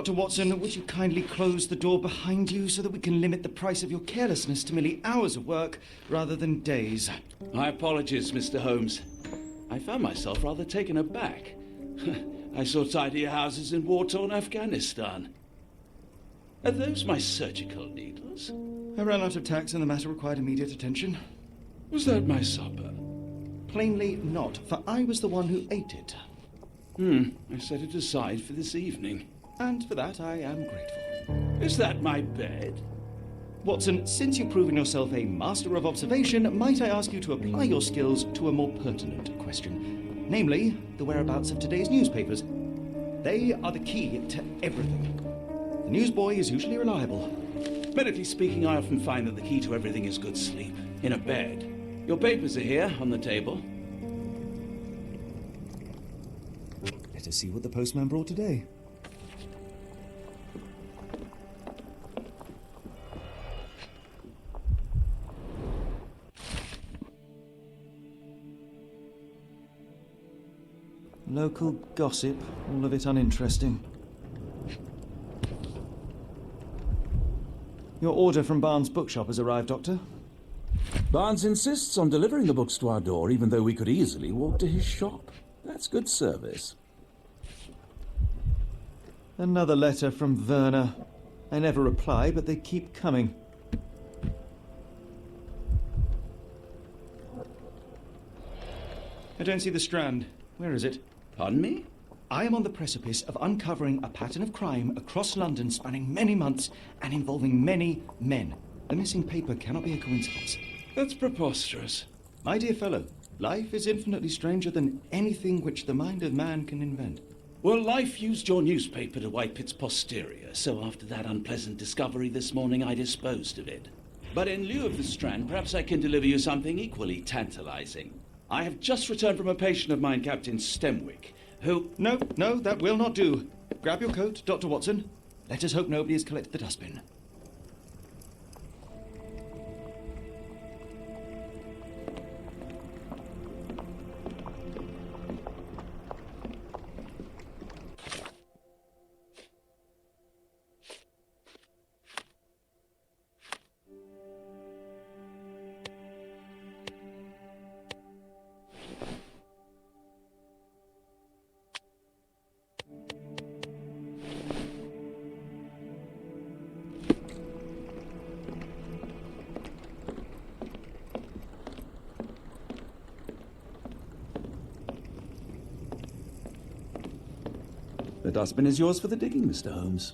Dr. Watson, would you kindly close the door behind you so that we can limit the price of your carelessness to merely hours of work rather than days? My apologies, Mr. Holmes. I found myself rather taken aback. I saw tidier houses in war-torn Afghanistan. Are those my surgical needles? I ran out of tacks and the matter required immediate attention. Was that my supper? Plainly not, for I was the one who ate it. I set it aside for this evening. And for that I am grateful. Is that my bed? Watson, since you've proven yourself a master of observation, might I ask you to apply your skills to a more pertinent question? Namely, the whereabouts of today's newspapers. They are the key to everything. The newsboy is usually reliable. Medically speaking, I often find that the key to everything is good sleep. In a bed. Your papers are here, on the table. Let us see what the postman brought today. Local gossip, all of it uninteresting. Your order from Barnes' bookshop has arrived, Doctor. Barnes insists on delivering the books to our door, even though we could easily walk to his shop. That's good service. Another letter from Werner. I never reply, but they keep coming. I don't see the Strand. Where is it? Pardon me? I am on the precipice of uncovering a pattern of crime across London spanning many months and involving many men. The missing paper cannot be a coincidence. That's preposterous. My dear fellow, life is infinitely stranger than anything which the mind of man can invent. Well, life used your newspaper to wipe its posterior, so after that unpleasant discovery this morning, I disposed of it. But in lieu of the Strand, perhaps I can deliver you something equally tantalizing. I have just returned from a patient of mine, Captain Stemwick, who... No, that will not do. Grab your coat, Dr. Watson. Let us hope nobody has collected the dustbin. The dustbin is yours for the digging, Mr. Holmes.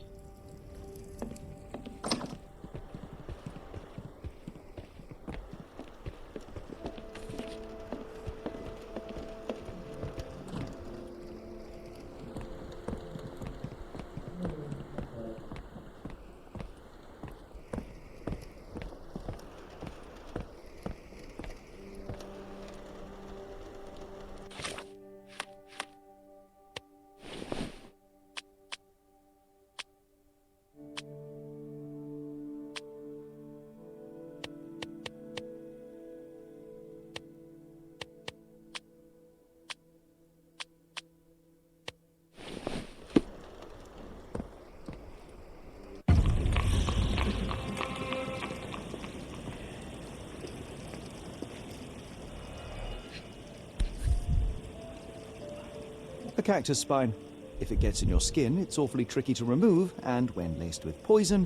A cactus spine. If it gets in your skin, it's awfully tricky to remove, and when laced with poison,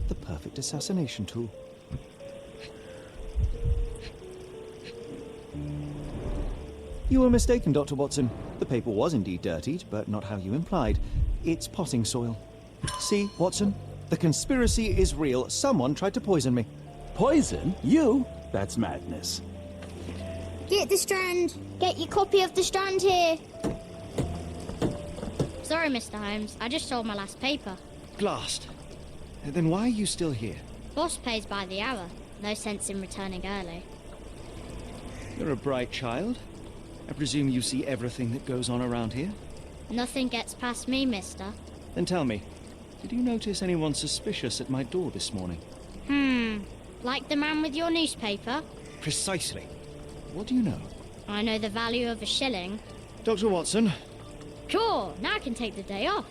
the perfect assassination tool. You were mistaken, Dr. Watson. The paper was indeed dirtied, but not how you implied. It's potting soil. See, Watson? The conspiracy is real. Someone tried to poison me. Poison? You? That's madness. Get the Strand! Get your copy of the Strand here! Sorry, Mr. Holmes. I just sold my last paper. Glassed. Then why are you still here? Boss pays by the hour. No sense in returning early. You're a bright child. I presume you see everything that goes on around here? Nothing gets past me, mister. Then tell me, did you notice anyone suspicious at my door this morning? Like the man with your newspaper? Precisely. What do you know? I know the value of a shilling. Dr. Watson? Sure, now I can take the day off.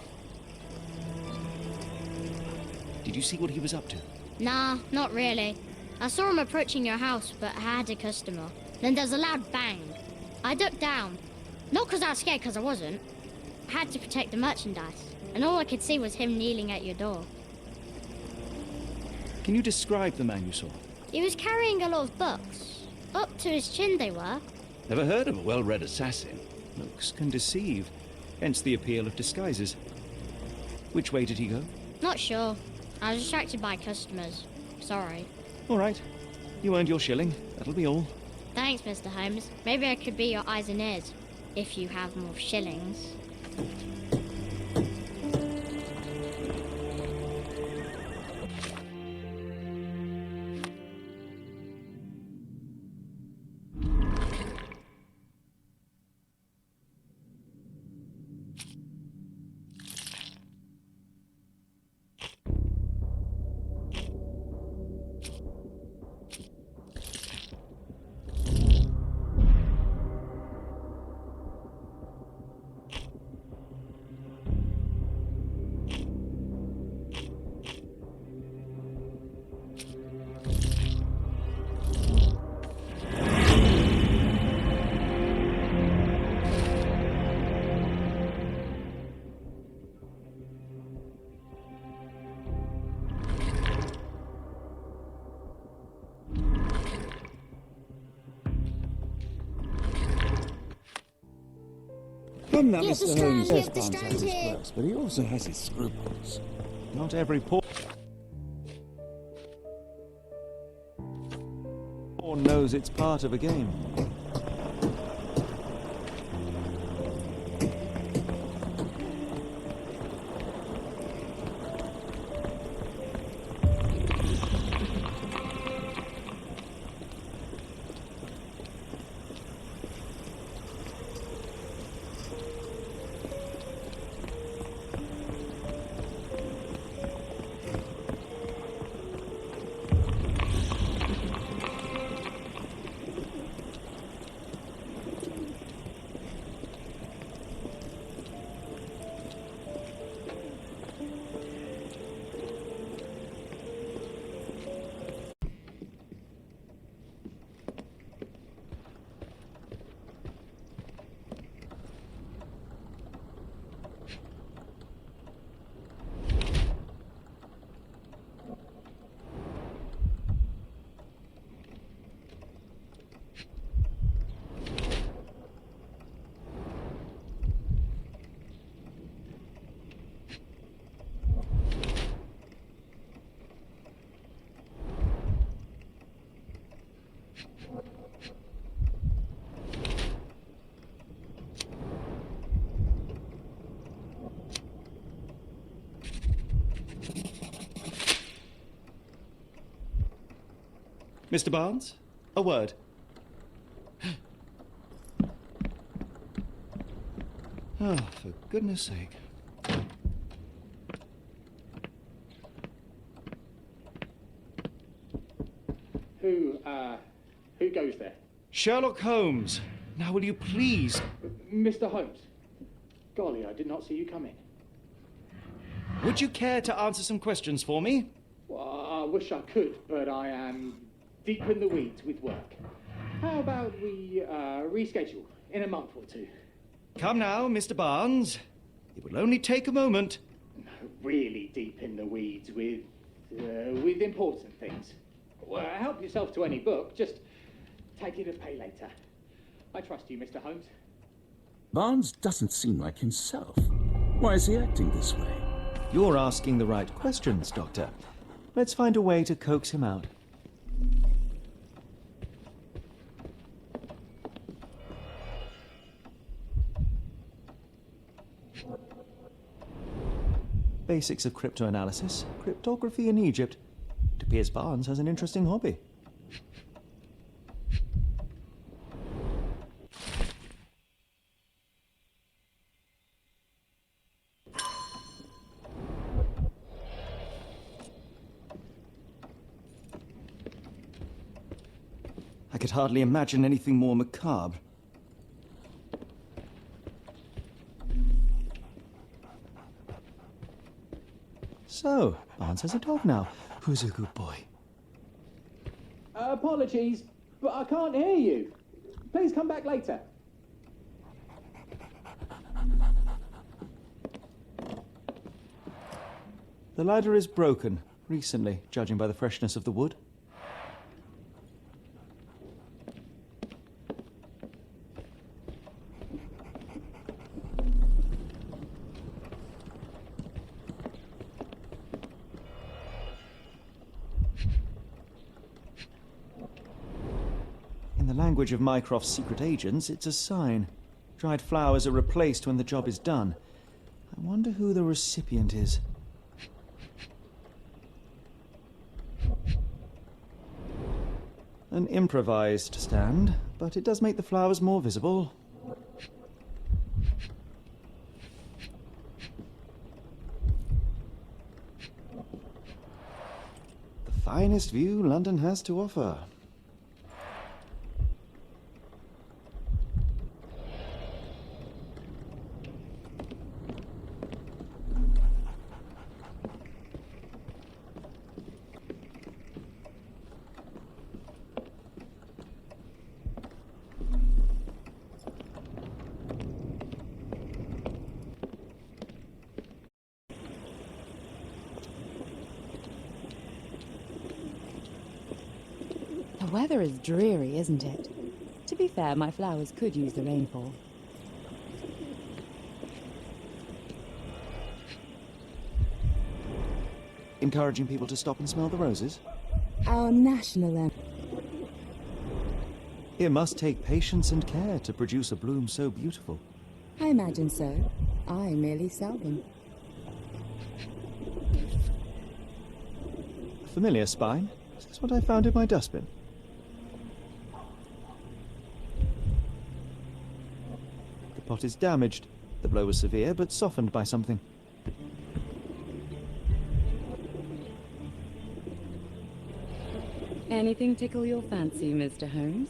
Did you see what he was up to? Nah, not really. I saw him approaching your house, but I had a customer. Then there's a loud bang. I ducked down. Not because I was scared, because I wasn't. I had to protect the merchandise. And all I could see was him kneeling at your door. Can you describe the man you saw? He was carrying a lot of books. Up to his chin they were. Never heard of a well-read assassin. Looks can deceive, hence the appeal of disguises. Which way did he go? Not sure. I was distracted by customers. Sorry. All right. You earned your shilling. That'll be all. Thanks, Mr. Holmes. Maybe I could be your eyes and ears, if you have more shillings. Come now, Get the Mr. strand, Holmes. get Yes, the Barnes strand has his here. quirks, but he also has his scruples. Not every pawn knows it's part of a game. Mr. Barnes, a word. Oh, for goodness sake. Who goes there? Sherlock Holmes. Now, will you please? Mr. Holmes. Golly, I did not see you come in. Would you care to answer some questions for me? Well, I wish I could, but I am deep in the weeds with work. How about we reschedule in a month or two? Come now, Mr. Barnes. It will only take a moment. Really deep in the weeds with important things. Well, help yourself to any book. Just take it and pay later. I trust you, Mr. Holmes. Barnes doesn't seem like himself. Why is he acting this way? You're asking the right questions, Doctor. Let's find a way to coax him out. Basics of cryptoanalysis, cryptography in Egypt. It appears Barnes has an interesting hobby. I could hardly imagine anything more macabre. So, Barnes has a dog now. Who's a good boy? Apologies, but I can't hear you. Please come back later. The ladder is broken, recently, judging by the freshness of the wood. In the language of Mycroft's secret agents, it's a sign. Dried flowers are replaced when the job is done. I wonder who the recipient is. An improvised stand, but it does make the flowers more visible. The finest view London has to offer. The weather is dreary, isn't it? To be fair, my flowers could use the rainfall. Encouraging people to stop and smell the roses? Our national anthem. It must take patience and care to produce a bloom so beautiful. I imagine so. I merely sell them. A familiar spine? Is this what I found in my dustbin? The pot is damaged. The blow was severe, but softened by something. Anything tickle your fancy, Mr. Holmes?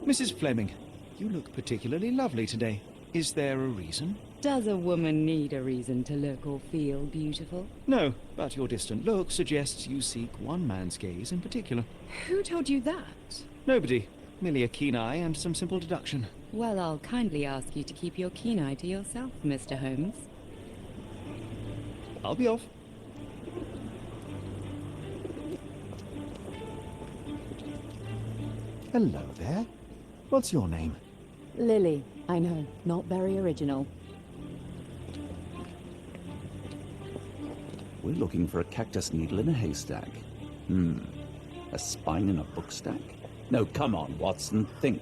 Mrs. Fleming, you look particularly lovely today. Is there a reason? Does a woman need a reason to look or feel beautiful? No, but your distant look suggests you seek one man's gaze in particular. Who told you that? Nobody. Merely a keen eye and some simple deduction. Well, I'll kindly ask you to keep your keen eye to yourself, Mr. Holmes. I'll be off. Hello there. What's your name? Lily. I know, not very original. We're looking for a cactus needle in a haystack. A spine in a book stack? No, come on, Watson, think.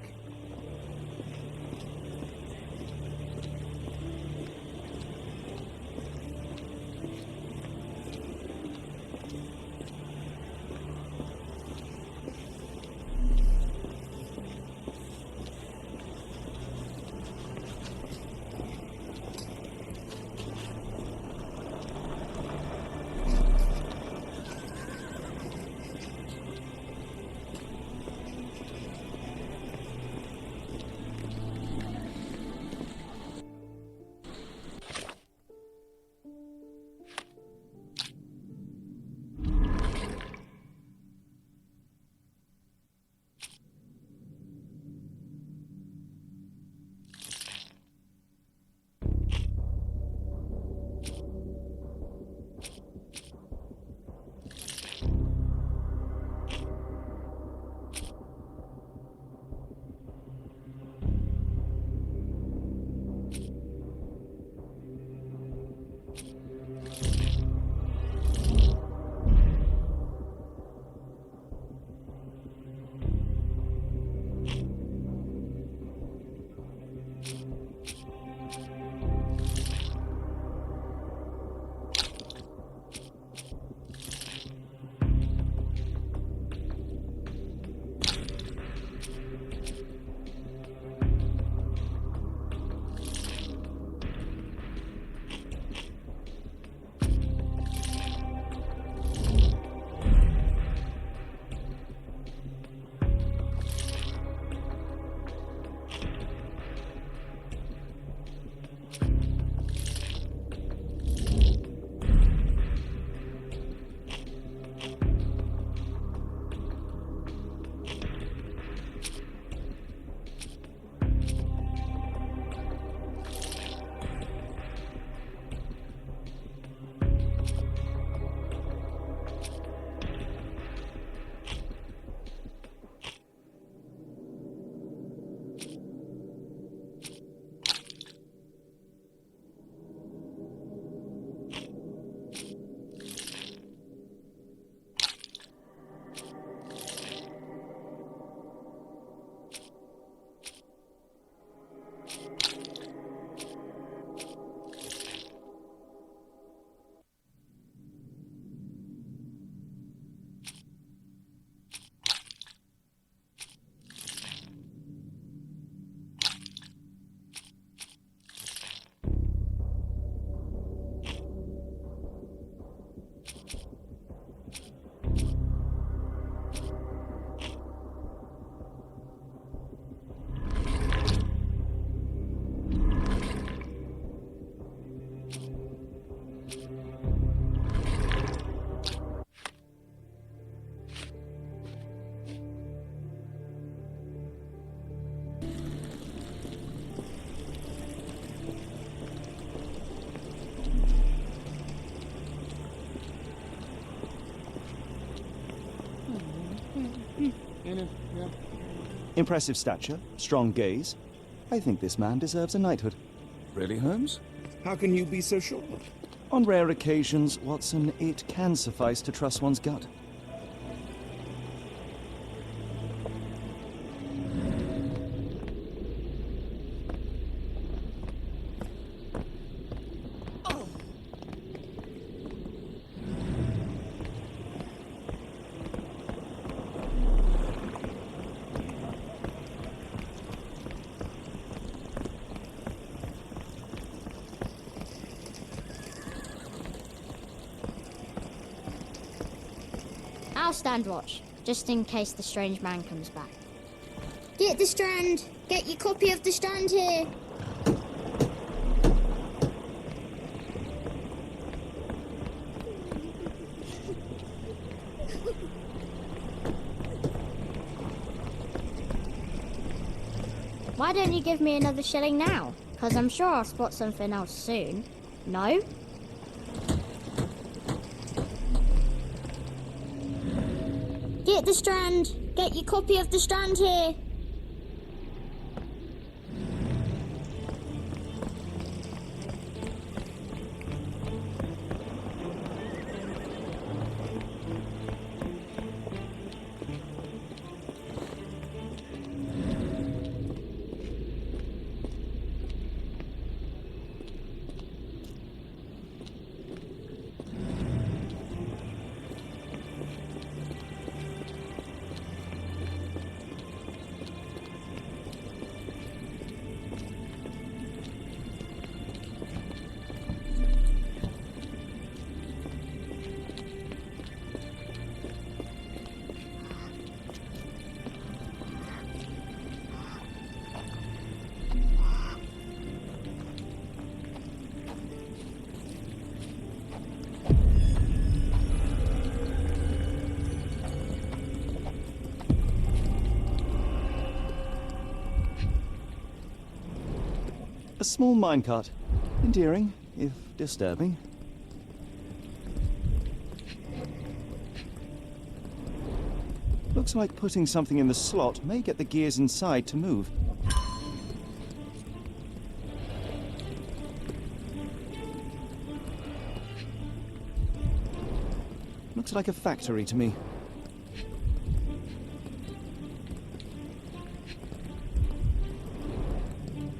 Impressive stature, strong gaze. I think this man deserves a knighthood. Really, Holmes? How can you be so sure? On rare occasions, Watson, it can suffice to trust one's gut. I'll stand watch, just in case the strange man comes back. Get the Strand! Get your copy of the Strand here! Why don't you give me another shilling now? 'Cause I'm sure I'll spot something else soon. No? Get the Strand! Get your copy of the Strand here! A small minecart. Endearing, if disturbing. Looks like putting something in the slot may get the gears inside to move. Looks like a factory to me.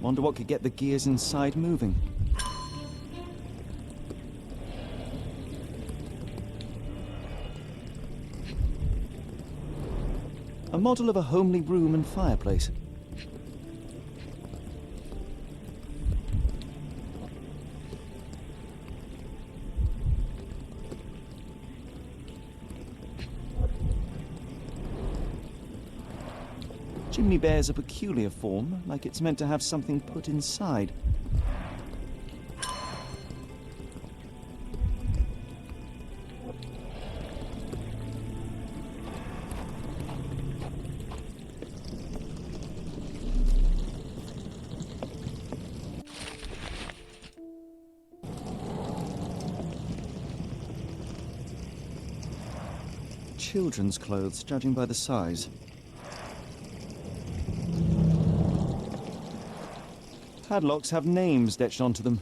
Wonder what could get the gears inside moving. A model of a homely room and fireplace. Chimney bears a peculiar form, like it's meant to have something put inside. Children's clothes, judging by the size. Padlocks have names etched onto them.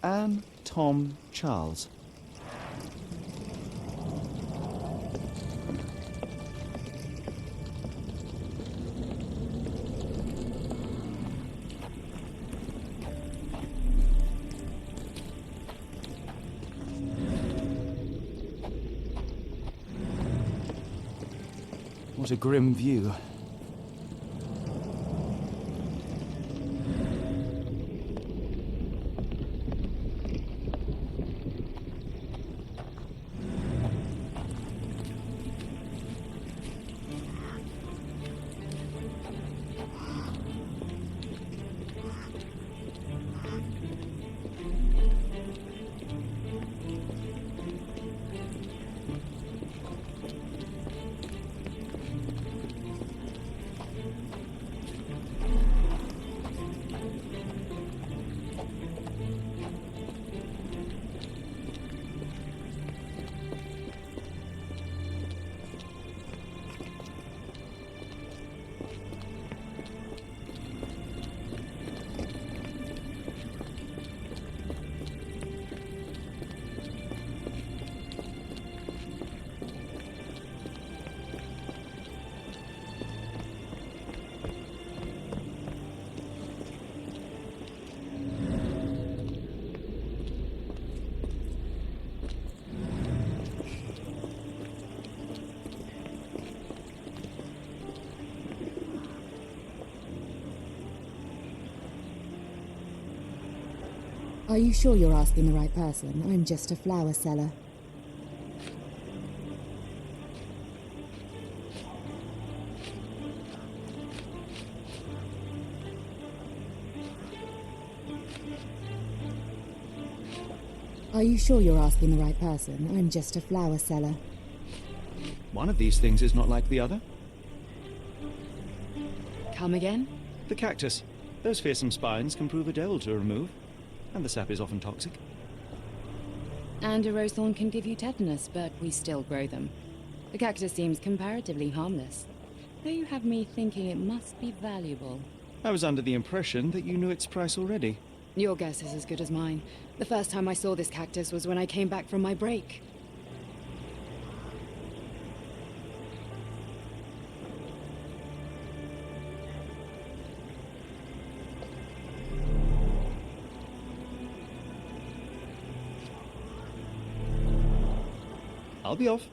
Anne, Tom, Charles. What a grim view. Are you sure you're asking the right person? I'm just a flower seller. Are you sure you're asking the right person? I'm just a flower seller. One of these things is not like the other. Come again? The cactus. Those fearsome spines can prove a devil to remove, and the sap is often toxic. And a rose thorn can give you tetanus, but we still grow them. The cactus seems comparatively harmless, though you have me thinking it must be valuable. I was under the impression that you knew its price already. Your guess is as good as mine. The first time I saw this cactus was when I came back from my break. I'll be off.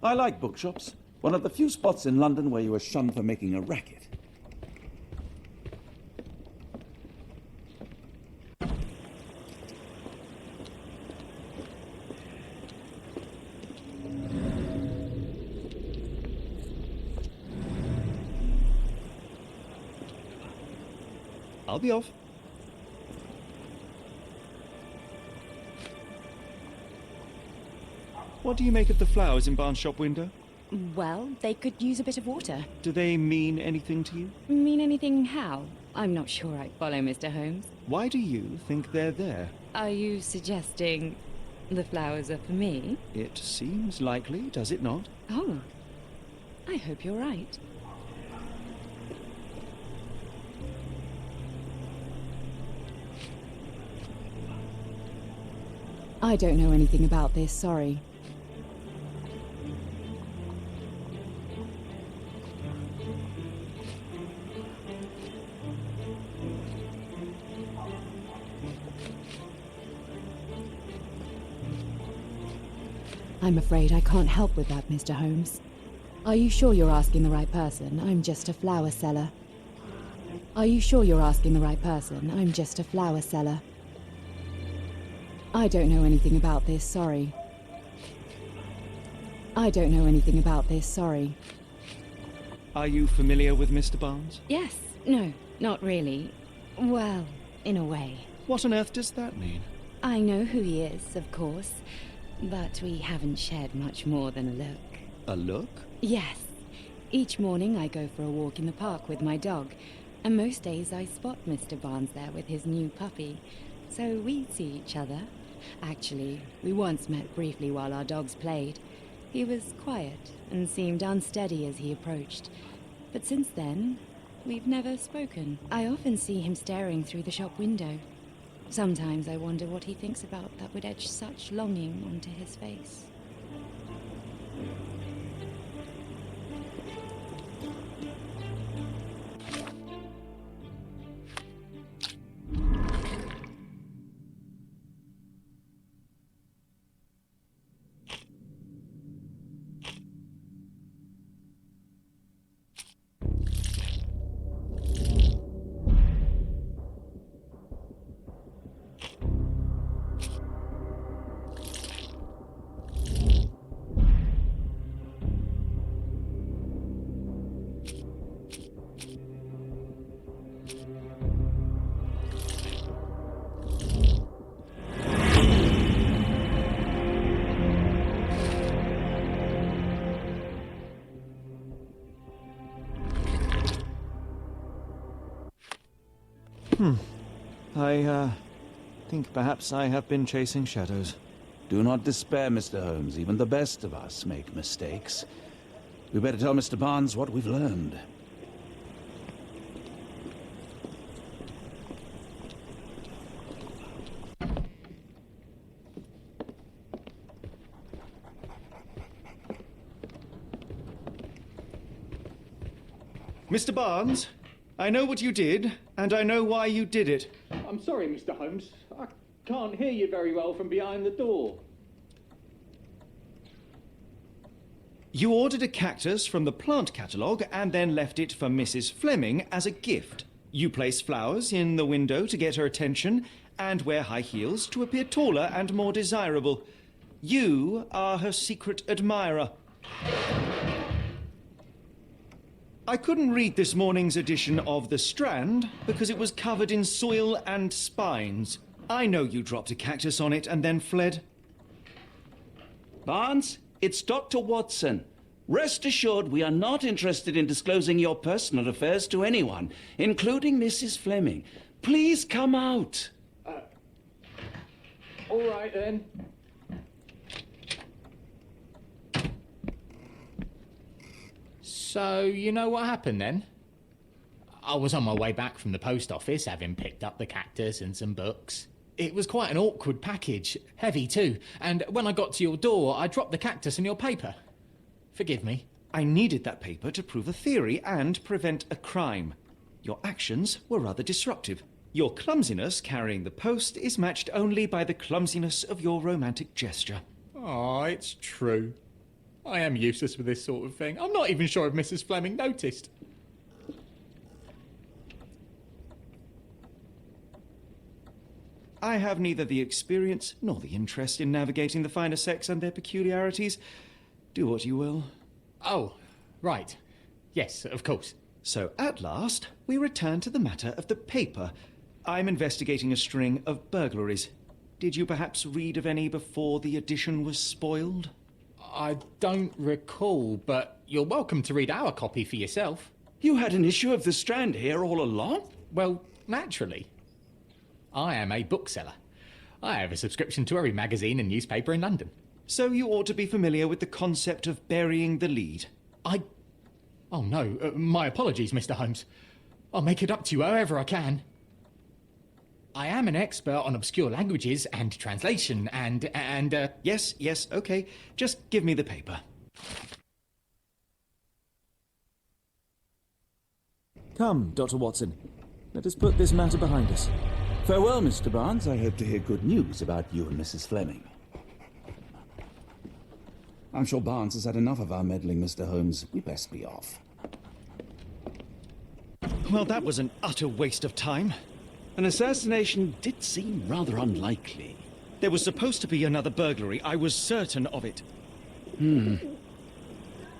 I like bookshops. One of the few spots in London where you are shunned for making a racket. I'll be off. What do you make of the flowers in Barnes' shop window? Well, they could use a bit of water. Do they mean anything to you? Mean anything how? I'm not sure I follow, Mr. Holmes. Why do you think they're there? Are you suggesting the flowers are for me? It seems likely, does it not? Oh, I hope you're right. I don't know anything about this, sorry. I'm afraid I can't help with that, Mr. Holmes. Are you sure you're asking the right person? I'm just a flower seller. Are you sure you're asking the right person? I'm just a flower seller. I don't know anything about this, sorry. I don't know anything about this, sorry. Are you familiar with Mr. Barnes? Yes, no, not really. Well, in a way. What on earth does that mean? I know who he is, of course, but we haven't shared much more than a look. A look? Yes. Each morning I go for a walk in the park with my dog, and most days I spot Mr. Barnes there with his new puppy, so we see each other. Actually, we once met briefly while our dogs played. He was quiet and seemed unsteady as he approached, but since then, we've never spoken. I often see him staring through the shop window. Sometimes I wonder what he thinks about that would etch such longing onto his face. I think perhaps I have been chasing shadows. Do not despair, Mr. Holmes. Even the best of us make mistakes. We better tell Mr. Barnes what we've learned. Mr. Barnes, I know what you did, and I know why you did it. I'm sorry, Mr. Holmes. I can't hear you very well from behind the door. You ordered a cactus from the plant catalogue and then left it for Mrs. Fleming as a gift. You place flowers in the window to get her attention and wear high heels to appear taller and more desirable. You are her secret admirer. I couldn't read this morning's edition of The Strand because it was covered in soil and spines. I know you dropped a cactus on it and then fled. Barnes, it's Dr. Watson. Rest assured we are not interested in disclosing your personal affairs to anyone, including Mrs. Fleming. Please come out. All right, then. So, you know what happened then? I was on my way back from the post office, having picked up the cactus and some books. It was quite an awkward package, heavy too, and when I got to your door, I dropped the cactus and your paper. Forgive me. I needed that paper to prove a theory and prevent a crime. Your actions were rather disruptive. Your clumsiness carrying the post is matched only by the clumsiness of your romantic gesture. Oh, it's true. I am useless with this sort of thing. I'm not even sure if Mrs. Fleming noticed. I have neither the experience nor the interest in navigating the finer sex and their peculiarities. Do what you will. Oh, right. Yes, of course. So, at last, we return to the matter of the paper. I'm investigating a string of burglaries. Did you perhaps read of any before the edition was spoiled? I don't recall, but you're welcome to read our copy for yourself. You had an issue of The Strand here all along? Well, naturally. I am a bookseller. I have a subscription to every magazine and newspaper in London. So you ought to be familiar with the concept of burying the lead. Oh no, my apologies, Mr. Holmes. I'll make it up to you however I can. I am an expert on obscure languages and translation and Yes, okay. Just give me the paper. Come, Dr. Watson. Let us put this matter behind us. Farewell, Mr. Barnes. I hope to hear good news about you and Mrs. Fleming. I'm sure Barnes has had enough of our meddling, Mr. Holmes. We best be off. Well, that was an utter waste of time. An assassination did seem rather unlikely. There was supposed to be another burglary. I was certain of it.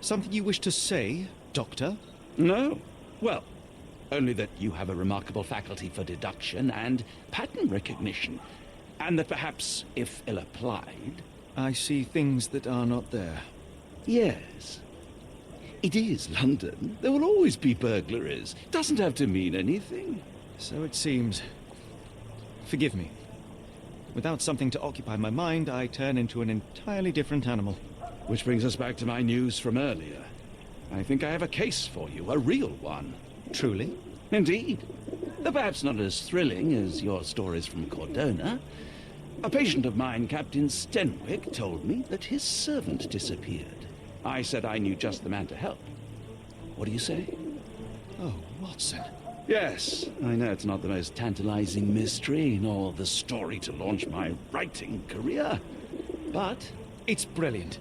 Something you wish to say, Doctor? No? Well, only that you have a remarkable faculty for deduction and pattern recognition, and that perhaps, if ill-applied... I see things that are not there. Yes. It is London. There will always be burglaries. Doesn't have to mean anything. So it seems. Forgive me. Without something to occupy my mind, I turn into an entirely different animal. Which brings us back to my news from earlier. I think I have a case for you, a real one. Truly? Indeed. Though perhaps not as thrilling as your stories from Cordona. A patient of mine, Captain Stenwick, told me that his servant disappeared. I said I knew just the man to help. What do you say? Oh, Watson. Yes, I know it's not the most tantalizing mystery, nor the story to launch my writing career. But... It's brilliant.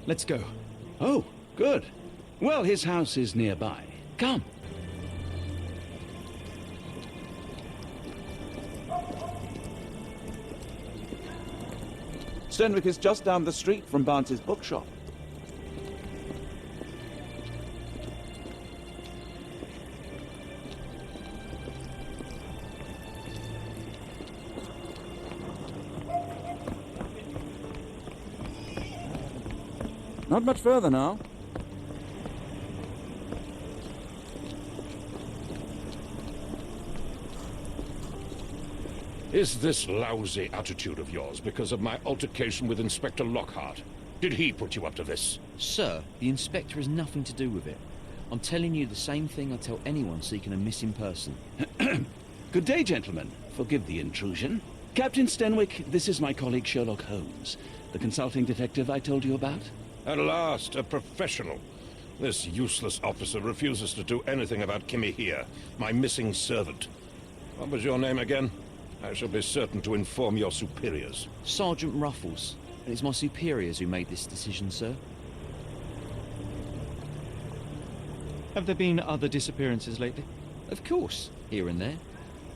Let's go. Oh, good. Well, his house is nearby. Come. Stenwick is just down the street from Barnes's bookshop. Not much further now. Is this lousy attitude of yours because of my altercation with Inspector Lockhart? Did he put you up to this? Sir, the inspector has nothing to do with it. I'm telling you the same thing I tell anyone seeking a missing person. Good day, gentlemen. Forgive the intrusion. Captain Stenwick, this is my colleague Sherlock Holmes, the consulting detective I told you about. At last, a professional. This useless officer refuses to do anything about Kimmy here, my missing servant. What was your name again? I shall be certain to inform your superiors. Sergeant Ruffles. And it's my superiors who made this decision, sir. Have there been other disappearances lately? Of course, here and there.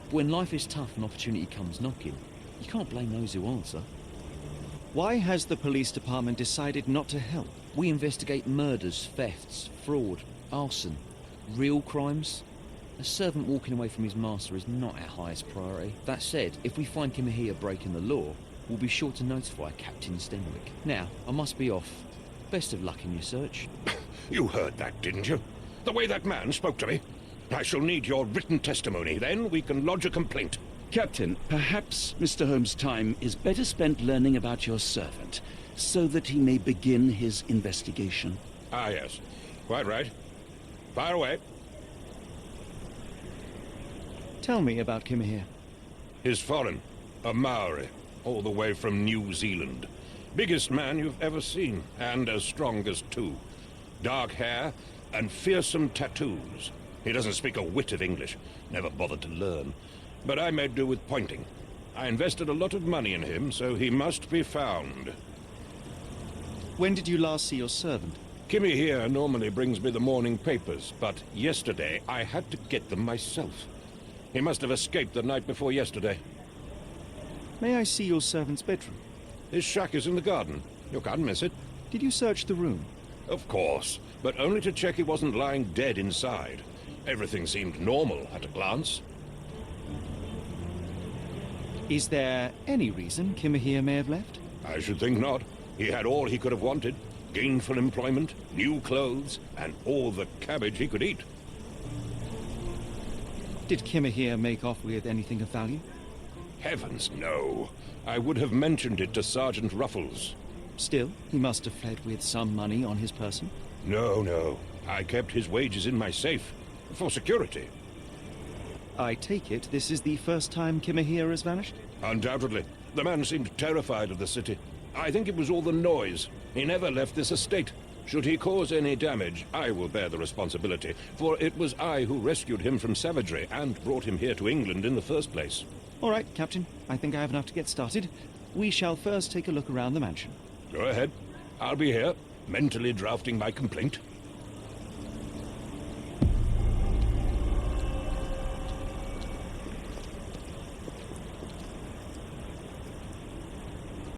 But when life is tough and opportunity comes knocking, you can't blame those who answer. Why has the police department decided not to help? We investigate murders, thefts, fraud, arson, real crimes. A servant walking away from his master is not our highest priority. That said, if we find Kimahia breaking the law, we'll be sure to notify Captain Stenwick. Now, I must be off. Best of luck in your search. You heard that, didn't you? The way that man spoke to me. I shall need your written testimony. Then we can lodge a complaint. Captain, perhaps Mr. Holmes' time is better spent learning about your servant, so that he may begin his investigation. Ah, yes. Quite right. Fire away. Tell me about Kimahia. He's foreign. A Maori. All the way from New Zealand. Biggest man you've ever seen, and as strong as two. Dark hair and fearsome tattoos. He doesn't speak a whit of English. Never bothered to learn. But I made do with pointing. I invested a lot of money in him, so he must be found. When did you last see your servant? Kimmy here normally brings me the morning papers, but yesterday I had to get them myself. He must have escaped the night before yesterday. May I see your servant's bedroom? His shack is in the garden. You can't miss it. Did you search the room? Of course, but only to check he wasn't lying dead inside. Everything seemed normal at a glance. Is there any reason Kimahia may have left? I should think not. He had all he could have wanted. Gainful employment, new clothes, and all the cabbage he could eat. Did Kimahia make off with anything of value? Heavens, no. I would have mentioned it to Sergeant Ruffles. Still, he must have fled with some money on his person? No. I kept his wages in my safe. For security. I take it this is the first time Kimahia has vanished? Undoubtedly. The man seemed terrified of the city. I think it was all the noise. He never left this estate. Should he cause any damage, I will bear the responsibility, for it was I who rescued him from savagery and brought him here to England in the first place. All right, Captain. I think I have enough to get started. We shall first take a look around the mansion. Go ahead. I'll be here, mentally drafting my complaint.